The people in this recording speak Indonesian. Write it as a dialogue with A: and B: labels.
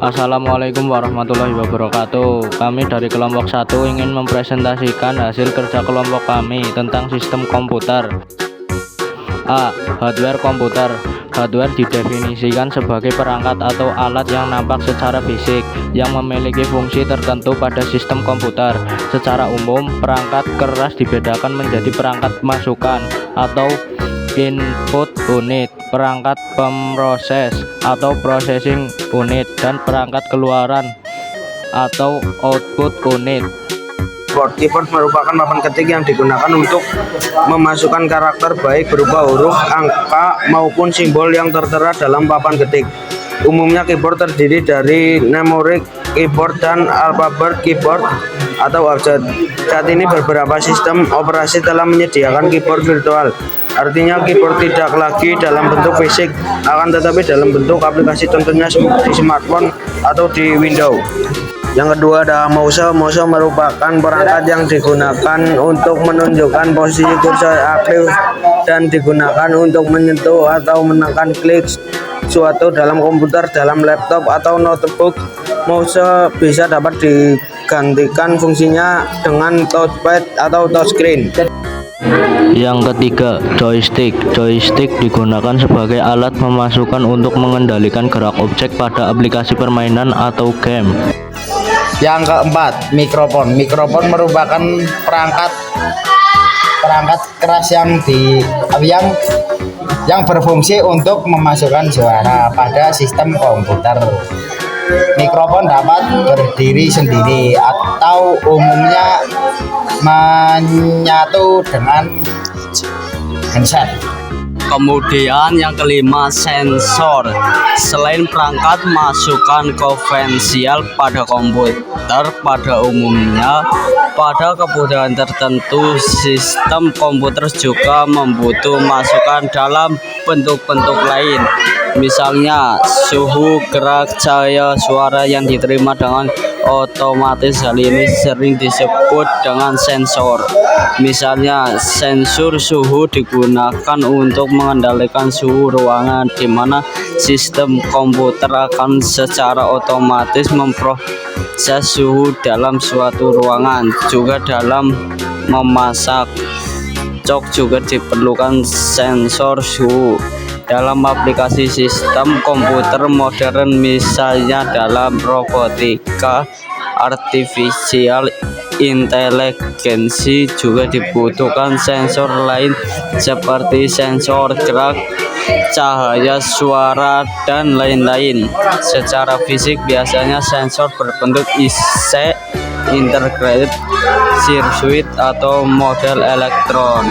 A: Assalamualaikum warahmatullahi wabarakatuh. Kami dari kelompok 1 ingin mempresentasikan hasil kerja kelompok kami tentang sistem komputer. A. Hardware komputer. Hardware didefinisikan sebagai perangkat atau alat yang nampak secara fisik yang memiliki fungsi tertentu pada sistem komputer. Secara umum, perangkat keras dibedakan menjadi perangkat masukan atau input unit, perangkat pemroses atau processing unit, dan perangkat keluaran atau output unit.
B: Keyboard merupakan papan ketik yang digunakan untuk memasukkan karakter baik berupa huruf, angka, maupun simbol yang tertera dalam papan ketik. Umumnya keyboard terdiri dari numeric keyboard dan alphabet keyboard atau abjad. Saat ini beberapa sistem operasi telah menyediakan keyboard virtual. Artinya keyboard tidak lagi dalam bentuk fisik, akan tetapi dalam bentuk aplikasi, tentunya di smartphone atau di Windows. Yang kedua ada mouse. Mouse merupakan perangkat yang digunakan untuk menunjukkan posisi kursor aktif dan digunakan untuk menyentuh atau menekan klik suatu dalam komputer, dalam laptop atau notebook. Mouse bisa dapat digantikan fungsinya dengan touchpad atau touchscreen.
A: Yang ketiga, joystick. Joystick digunakan sebagai alat pemasukan untuk mengendalikan gerak objek pada aplikasi permainan atau game.
C: Yang keempat, mikrofon. Mikrofon merupakan perangkat keras yang berfungsi untuk memasukkan suara pada sistem komputer. Mikrofon dapat berdiri sendiri atau umumnya menyatu dengan handset.
D: Kemudian yang kelima, sensor. Selain perangkat masukan konvensional pada komputer, pada umumnya pada kebutuhan tertentu sistem komputer juga membutuhkan masukan dalam bentuk-bentuk lain. Misalnya suhu, gerak, cahaya, suara yang diterima dengan otomatis. Hal ini sering disebut dengan sensor. Misalnya sensor suhu digunakan untuk mengendalikan suhu ruangan, di mana sistem komputer akan secara otomatis memproses suhu dalam suatu ruangan. Juga dalam memasak cok juga diperlukan sensor suhu. Dalam aplikasi sistem komputer modern, misalnya dalam robotika, artificial intelligence, juga dibutuhkan sensor lain seperti sensor gerak, cahaya, suara, dan lain-lain. Secara fisik biasanya sensor berbentuk IC, integrated circuit, atau model elektron.